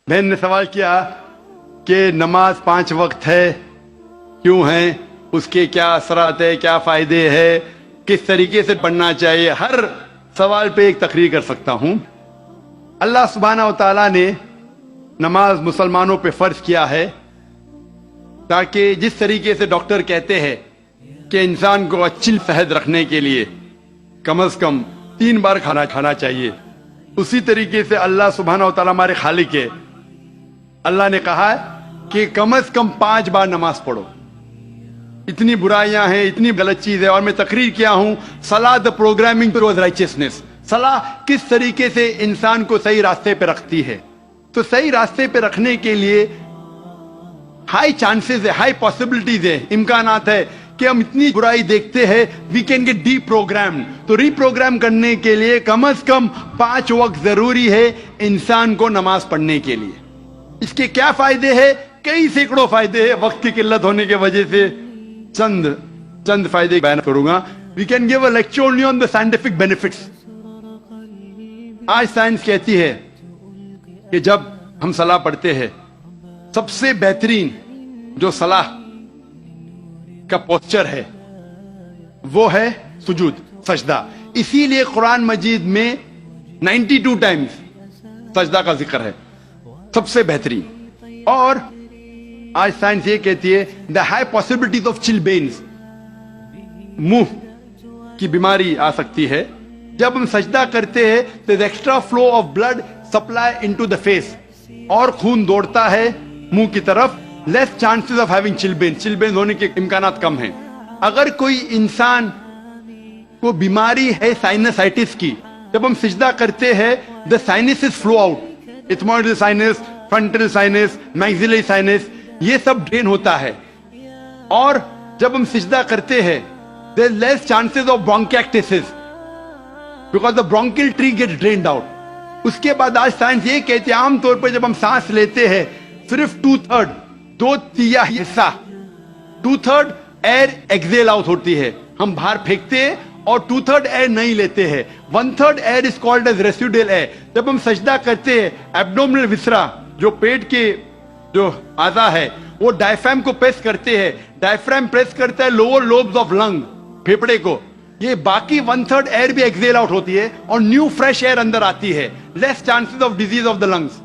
بہن نے سوال کیا کہ نماز 5 وقت ہے، کیوں ہے، اس کے کیا اثرات ہے، کیا فائدے ہیں، کس طریقے سے پڑھنا چاہیے. ہر سوال پہ ایک تقریر کر سکتا ہوں. اللہ سبحانہ و تعالیٰ نے نماز مسلمانوں پہ فرض کیا ہے تاکہ جس طریقے سے ڈاکٹر کہتے ہیں کہ انسان کو اچھی صحت رکھنے کے لیے کم از کم 3 بار کھانا چاہیے، اسی طریقے سے اللہ سبحانہ و تعالیٰ ہمارے خالق ہے. اللہ نے کہا ہے کہ کم از کم 5 بار نماز پڑھو. اتنی برائیاں ہیں، اتنی غلط چیز ہے. اور میں تقریر کیا ہوں صلاح دا پروگرامنگ ٹوورڈ رائچسنس. صلاح کس طریقے سے انسان کو صحیح راستے پہ رکھتی ہے. تو صحیح راستے پہ رکھنے کے لیے ہائی چانسز ہے، ہائی پاسبلٹیز ہے، امکانات ہے کہ ہم اتنی برائی دیکھتے ہیں we can get deprogram. تو ری پروگرام کرنے کے لیے کم از کم 5 وقت ضروری ہے انسان کو نماز پڑھنے کے لیے. اس کے کیا فائدے ہیں؟ کئی سینکڑوں فائدے ہیں. وقت کی قلت ہونے کی وجہ سے چند فائدے بیان کروں گا. We can give a lecture only on the scientific benefits. آج سائنس کہتی ہے کہ جب ہم صلاح پڑھتے ہیں سب سے بہترین جو صلاح کا پوسچر ہے وہ ہے سجود، سجدہ. اسی لیے قرآن مجید میں 92 ٹائمز سجدہ کا ذکر ہے، سب سے بہترین. اور آج سائنس یہ کہتی ہے دا ہائی پاسبلٹیز آف چلبینز، منہ کی بیماری آ سکتی ہے. جب ہم سجدہ کرتے ہیں تو extra flow of blood supply into the face, اور خون دوڑتا ہے منہ کی طرف. Less chances of having chilblains ہونے کے امکانات کم ہیں. اگر کوئی انسان کو بیماری ہے سائنسائٹس کی، جب ہم سجدہ کرتے ہیں the sinuses flow out, ethmoidal sinus, frontal sinus, maxillary sinus, یہ سب ڈرین ہوتا ہے. اور جب ہم سجدہ کرتے ہیں there is less chances of bronchiectasis because the bronchial tree gets drained out. اس کے بعد آج سائنس یہ کہتی ہے عام طور پر جب ہم سانس لیتے ہیں صرف 2/3 حصہ 2/3 ایئر ایکزیل آؤٹ ہوتی ہے، ہم باہر پھینکتے ہیں، اور 2/3 ایئر نہیں لیتے ہیں. 1/3 air is called as residual air. جب ہم سجدہ کرتے ہیں ایبڈومنل وسرا جو پیٹ کے جو اعضاء ہے وہ ڈائفرام کو پریس کرتے ہیں. ڈائفرام پریس کرتا ہے لوور لوبز آف لنگ، پھیپڑے کو. یہ باقی 1/3 ایئر بھی ایکزیل آؤٹ ہوتی ہے اور نیو فریش ایئر اندر آتی ہے. Less chances of disease of the lungs.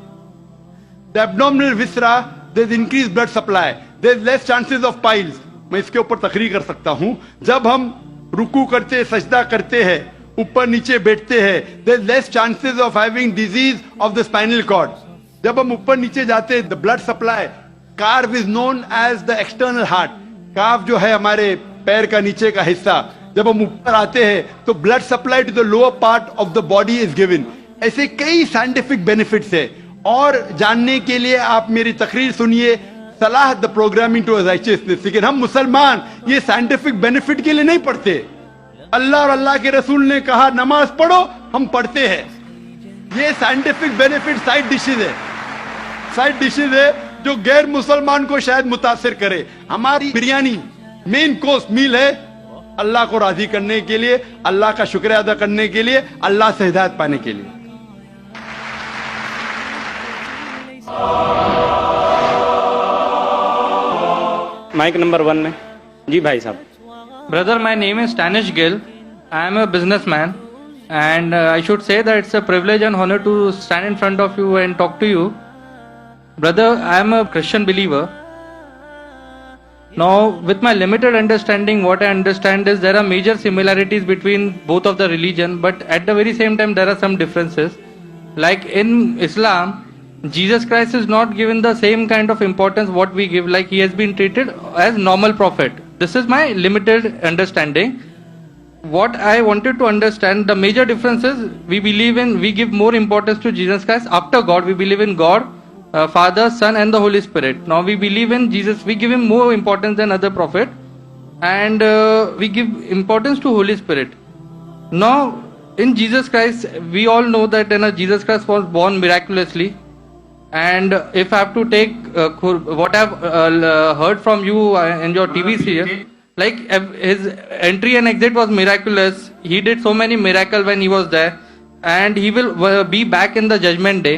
The abdominal viscera there is increase blood supply, there is less chances of piles. میں اس کے اوپر تقریر کر سکتا ہوں. جب ہم رکوع کرتے، سجدہ کرتے ہیں، اوپر نیچے بیٹھتے ہیں، there is less chances of having disease of the spinal cord. جب ہم اوپر نیچے جاتے ہیں دا blood supply, calf is known as the external heart. Calf جو ہے ہمارے پیر کا نیچے کا حصہ، جب ہم اوپر آتے ہیں تو blood supply to the lower part of the body is given. ایسے کئی سائنٹیفک بینیفٹس ہے. اور جاننے کے لیے آپ میری تقریر سنیے صلاح دا پروگرامنگ ٹو رائچسنس. لیکن ہم مسلمان یہ سائنٹیفک بینیفٹ کے لیے نہیں پڑھتے. اللہ اور اللہ کے رسول نے کہا نماز پڑھو، ہم پڑھتے ہیں. یہ سائنٹیفک بینیفٹ سائڈ ڈشز ہے جو غیر مسلمان کو شاید متاثر کرے. ہماری بریانی مین کورس میل ہے اللہ کو راضی کرنے کے لیے، اللہ کا شکریہ ادا کرنے کے لیے، اللہ سے ہدایت پانے کے لیے. مائک نمبر 1 میں جی بھائی صاحب. Brother, my name is Stanish Gill. I am a businessman, and I should say that it's a privilege and honor to stand in front of you and talk to you. Brother, I am a Christian believer. Now, with my limited understanding, what I understand is there are major similarities between both of the religion, but at the very same time, there are some differences. Like in Islam, Jesus Christ is not given the same kind of importance what we give, like he has been treated as normal prophet. This is my limited understanding. What I wanted to understand, the major difference is we give more importance to Jesus Christ after God. We believe in God, Father, Son and the Holy Spirit. Now we believe in Jesus, we give him more importance than other prophet, and we give importance to Holy Spirit. Now in Jesus Christ, we all know that Jesus Christ was born miraculously. And if I have to take what I have heard from you in your TV series, like his entry and exit was miraculous. He did so many miracles when he was there, and he will be back in the judgment day.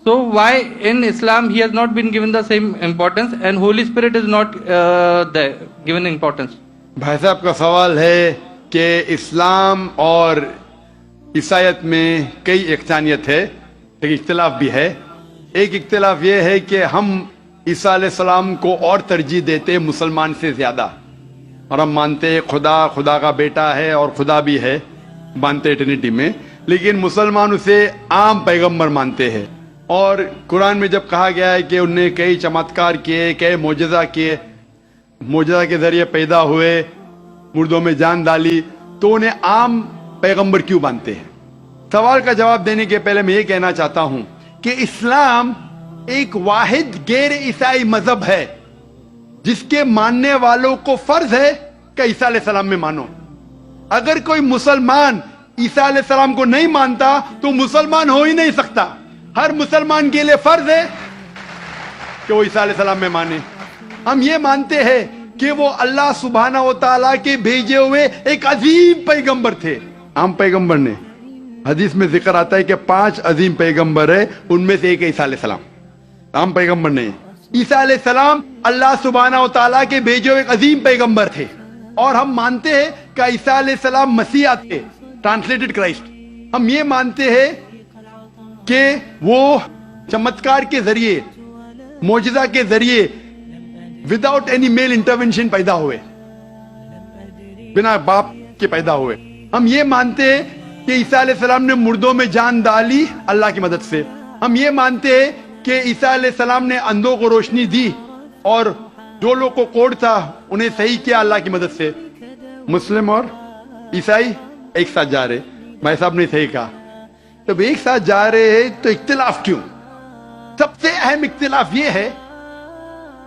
So why in Islam he has not been given the same importance and Holy Spirit is not given importance? भाई साहब का सवाल है कि इस्लाम और ईसाईयत में कई यकसानियत है, एक इख्तिलाफ भी है। एक इख्तिलाफ ये है कि हम ईसा अलैहिस्सलाम को और तरजीह देते हैं मुसलमान से ज्यादा, और हम मानते हैं खुदा का बेटा है और खुदा भी है, मानते हैं ट्रिनिटी में, लेकिन मुसलमान उसे आम पैगंबर मानते हैं। और कुरान में जब कहा गया है कि उनने कई चमत्कार किए, कई मोजज़ा किए, मोजज़ा के जरिए पैदा हुए, मुर्दों में जान डाली, तो उन्हें आम पैगंबर क्यों मानते हैं? सवाल का जवाब देने के पहले मैं ये कहना चाहता हूं कि इस्लाम एक वाहिद गैर ईसाई मजहब है जिसके मानने वालों को फर्ज है कि ईसा अलैहिस्सलाम में मानो। अगर कोई मुसलमान ईसा अलैहिस्सलाम को नहीं मानता तो मुसलमान हो ही नहीं सकता। हर मुसलमान के लिए फर्ज है कि वो ईसा अलैहिस्सलाम में माने। हम ये मानते हैं कि वो अल्लाह सुब्हाना व तआला के भेजे हुए एक अजीम पैगंबर थे। आम पैगंबर ने, हदीस में जिक्र आता है कि 5 अजीम पैगंबर है, उनमें से एक ईसा अलैहिस्सलाम। आम पैगंबर नहीं, ईसा अलैहिस्सलाम अल्लाह सुब्हाना व तआला के भेजे हुए एक अजीम पैगंबर थे। और हम मानते हैं कि ईसा अलैहिस्सलाम मसीहा थे, ट्रांसलेटेड क्राइस्ट। हम ये मानते हैं कि वो चमत्कार के जरिए, मोजज़ा के जरिए, विदाउट एनी मेल इंटरवेंशन पैदा हुए, बिना बाप के पैदा हुए। हम ये मानते हैं कि ईसा अलैहिस्सलाम ने मुर्दों में जान डाली अल्लाह की मदद से। हम ये मानते हैं कि ईसा अलैहिस्सलाम ने अंधों को रोशनी दी और जो लोग को कोढ़ था उन्हें सही किया अल्लाह की मदद से। मुस्लिम और ईसाई एक साथ जा रहे, भाई साहब ने सही कहा। जब एक साथ जा रहे हैं तो इख्तिलाफ क्यों? सबसे अहम इख्तिलाफ ये है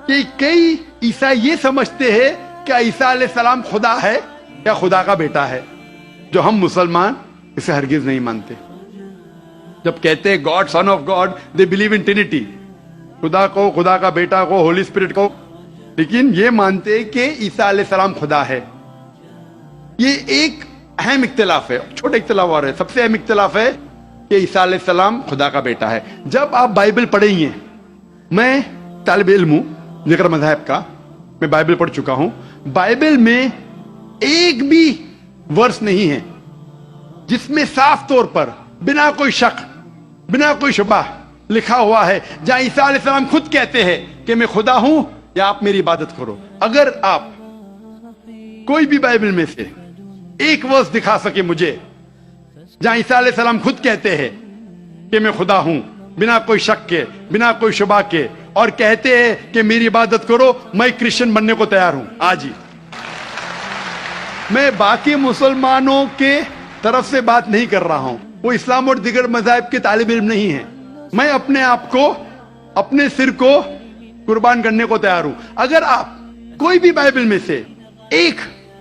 कि कई ईसाई ये समझते हैं कि ईसा अलैहिस्सलाम खुदा है या खुदा का बेटा है, जो हम मुसलमान इसे हरगिज नहीं मानते। जब कहते हैं God, son of God, they believe in Trinity, खुदा को, खुदा का बेटा को, होली स्पिरिट को, लेकिन ये मानते हैं कि ईसा अलैहिस्सलाम खुदा है। ये एक अहम इख्तिलाफ है। छोटे इख्तिलाफ और है, सबसे अहम इख्तिलाफ है कि ईसा अलैहिस्सलाम खुदा का बेटा है। जब आप बाइबल पढ़ेंगे, मैं तालिब इल्म हूं जिक्र मज़हब का, मैं बाइबल पढ़ चुका हूं, बाइबल में एक भी वर्स नहीं है जिसमें साफ तौर पर बिना कोई शक, बिना कोई शुबा लिखा हुआ है जहां ईसा अलैहिस्सलाम खुद कहते हैं कि मैं खुदा हूं या आप मेरी इबादत करो। अगर आप कोई भी बाइबल में से एक वर्स दिखा सके मुझे जहां ईसा अलैहिस्सलाम खुद कहते हैं कि मैं खुदा हूं, बिना कोई शक के, बिना कोई शुबा के, और कहते हैं कि मेरी इबादत करो, मैं क्रिश्चियन बनने को तैयार हूं आज ही। मैं बाकी मुसलमानों के तरफ से बात नहीं कर रहा हूं, वो इस्लाम और दिगर मज़ाहिब के तालिब इल्म नहीं है। मैं अपने आप को, अपने सिर को कुर्बान करने को तैयार हूं। अगर आप कोई भी बाइबल में से एक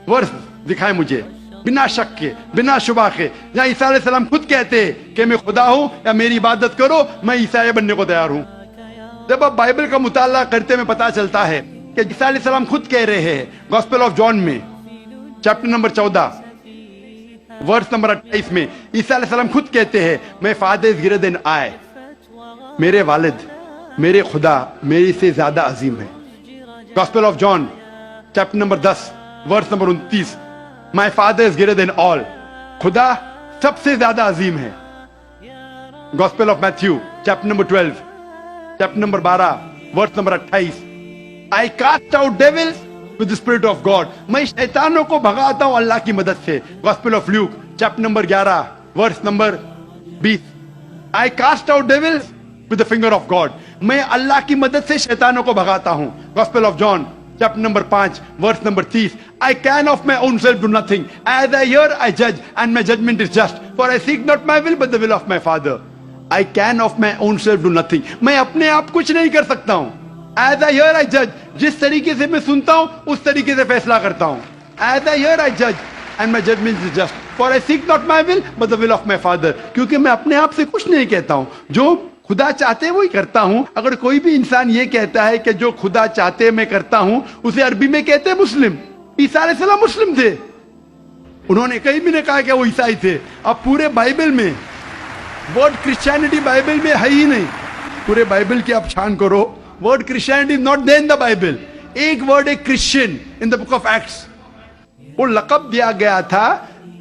वर्स दिखाए मुझे बिना शक के, बिना शुबा के, जहां ईसा अलैहिस्सलाम खुद कहते हैं कि मैं खुदा हूं या मेरी इबादत करो, मैं ईसाई बनने को तैयार हूं। जब आप बाइबल का मुताला करते में पता चलता है कि ईसा अलैहिस्सलाम खुद कह रहे हैं गॉस्पेल ऑफ जॉन में चैप्टर नंबर 14 वर्स नंबर 28 में, ईसा अलैहिस्सलाम खुद कहते हैं my father is greater than I, मेरे वालिद, मेरे खुदा मेरे से ज्यादा अजीम है। Gospel of John chapter number 10 verse number 29, my father is greater than all, खुदा सबसे ज्यादा अजीम है। Gospel of Matthew chapter number 12 chapter number 12 verse number 28, I cast out devils with the spirit of God, मैं शैतानों को भगाता हूं अल्लाह की मदद से। Gospel of Luke chapter number 11 verse number 20, I cast out devils with the finger of God, मैं अल्लाह की मदद से शैतानों को भगाता हूं। Gospel of John chapter number 5 verse number 30, I can of my own self do nothing, as I hear I judge and my judgment is just, for I seek not my will but the will of my Father. I can of my own self do nothing, मैं अपने आप कुछ नहीं कर सकता हूं। As I hear I judge, जिस तरीके से मैं सुनता हूं उस तरीके से फैसला करता हूं। As I hear I judge and my judgment is just, for I seek not my will but the will of my Father, क्योंकि मैं अपने आप से कुछ नहीं कहता हूं, जो खुदा चाहते हैं वही करता हूं। अगर कोई भी इंसान ये कहता है कि जो खुदा चाहते हैं मैं करता हूं, उसे अरबी में कहते हैं मुस्लिम। ईसा अलैहिस्सलाम मुस्लिम थे, उन्होंने कहीं भी नहीं कहा कि वो ईसाई थे। अब पूरे बाइबल में वर्ड क्रिश्चियनिटी बाइबल में है ही नहीं, पूरे बाइबल की आप छान करो, word Christianity is not there in the Bible. एक वर्ड है Christian in the book of Acts. वो लकब दिया गया था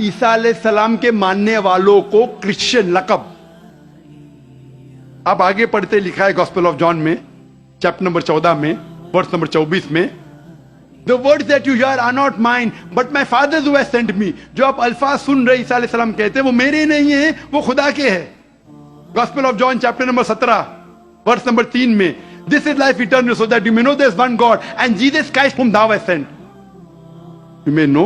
ईसा अलैहिस्सलाम के मानने वालों को, क्रिश्चियन लकब. आप आगे पढ़ते लिखा है गॉस्पेल ऑफ जॉन में चैप्टर नंबर 14 में वर्स नंबर 24 में, The words that you hear are not mine, but my Father who has sent me. जो आप अल्फाज सुन रहे ईसा अलैहिस्सलाम कहते हैं वो मेरे नहीं है, वो खुदा के है. Gospel of John chapter number 17 verse number 3 में, This is life eternal, so that you may know there is one God and Jesus Christ whom thou hast sent. You may know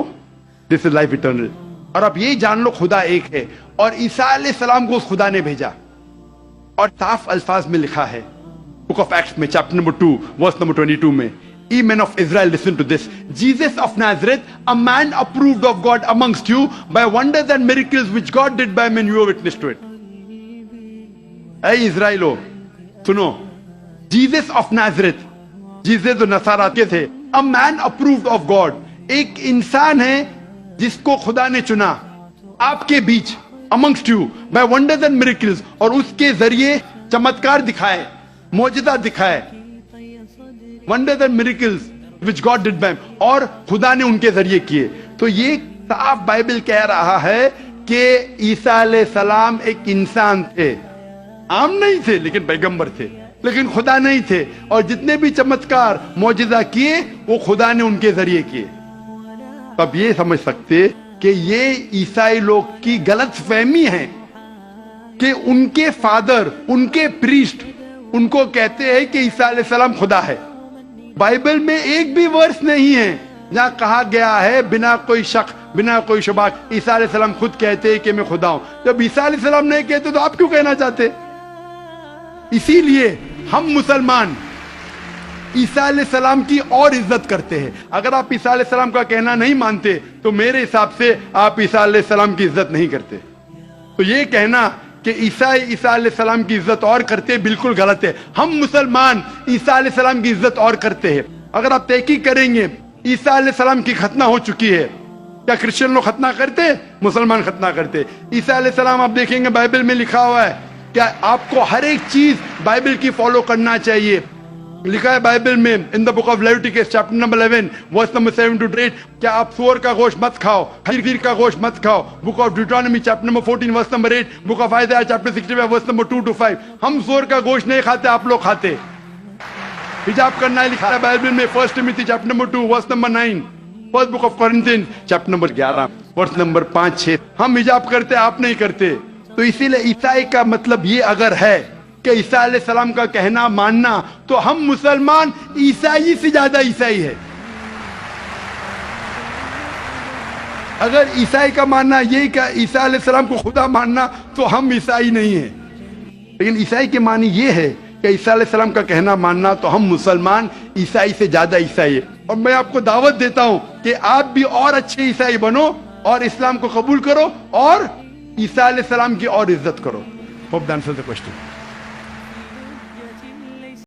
this is life eternal. और आप ये जान लो खुदा एक है और ईसा अलैहिस्सलाम को उस खुदा ने भेजा. और साफ अल्फाज में लिखा है बुक ऑफ एक्ट्स में चैप्टर नंबर 2 वर्स नंबर 22 में, Ye men of Israel, listen to this. Jesus of Nazareth, a man approved of God amongst you by wonders and miracles which God did by men, you are witness to it. Hey Israelo, सुनो, Jesus of Nazareth, Jesus जो नसारा के थे, a man approved of God, एक इंसान है जिसको खुदा ने चुना आपके बीच, amongst you by wonders and miracles, और उसके जरिए चमत्कार दिखाए, मौजज़ा दिखाए, wonders and miracles which God did by him, और खुदा ने उनके जरिए किए. तो ये साफ बाइबल कह रहा है कि ईसा अलैहिस्सलाम एक इंसान थे, आम नहीं थे लेकिन पैगंबर थे, लेकिन खुदा नहीं थे, और जितने भी चमत्कार मौजज़ा किए वो खुदा ने उनके जरिए किए. तब ये समझ सकते कि ये ईसाई लोग की गलत फहमी है कि उनके फादर, उनके प्रीस्ट उनको कहते हैं कि ईसा अलैहिस्सलाम खुदा है. बाइबल में एक भी वर्स नहीं है जहां कहा गया है बिना कोई शक, बिना कोई शुबा, ईसा अलैहिस्सलाम खुद कहते हैं कि मैं खुदा हूं. जब ईसा अलैहिस्सलाम नहीं कहते तो आप क्यों कहना चाहते? इसीलिए हम मुसलमान ईसा अलैहिस्सलाम की और इज्जत करते हैं. अगर आप ईसा अलैहिस्सलाम का कहना नहीं मानते तो मेरे हिसाब से आप ईसा अलैहिस्सलाम की इज्जत नहीं करते. तो ये कहना कि ईसा अलैहिस्सलाम की इज्जत और करते हैं, बिल्कुल गलत है. हम मुसलमान ईसा अलैहिस्सलाम की इज्जत और करते हैं. अगर आप तहकीक करेंगे ईसा अलैहिस्सलाम की खतना हो चुकी है, क्या क्रिश्चियन लोग खतना करते, मुसलमान खतना करते? ईसा अलैहिस्सलाम आप देखेंगे बाइबल में लिखा हुआ है, क्या आपको हर एक चीज बाइबल की फॉलो करना चाहिए. लिखा है बाइबल में in the book of Leviticus chapter number 11 verse number 7 to 8, क्या आप सूअर का गोश्त मत खाओ, खीर का गोश्त मत खाओ. Book of Deuteronomy chapter number 14 verse number 8, book of Isaiah chapter 65 verse number 2 to 5. हम सूअर का गोश्त नहीं खाते, आप लोग खाते. हिजाब करना है लिखा है बाइबल में 1 Timothy chapter number 2 verse number 9, first book of Corinthians chapter number 11 verse number 5-6. हम हिजाब करते, आप नहीं करते. तो इसीलिए ईसाई का मतलब ये अगर है कि ईसा अलैहिस्सलाम का कहना मानना, तो हम मुसलमान ईसाई से ज्यादा ईसाई है. अगर ईसाई का मानना यही कि ईसा अलैहिस्सलाम को खुदा मानना, तो हम ईसाई नहीं है. लेकिन ईसाई के मानी ये है कि ईसा अलैहिस्सलाम का कहना मानना, तो हम मुसलमान ईसाई से ज्यादा ईसाई है. और मैं आपको दावत देता हूं कि आप भी और अच्छे ईसाई बनो और इस्लाम को कबूल करो और ईसा अलैहिस्सलाम की और इज्जत करो. Hope that answers the question.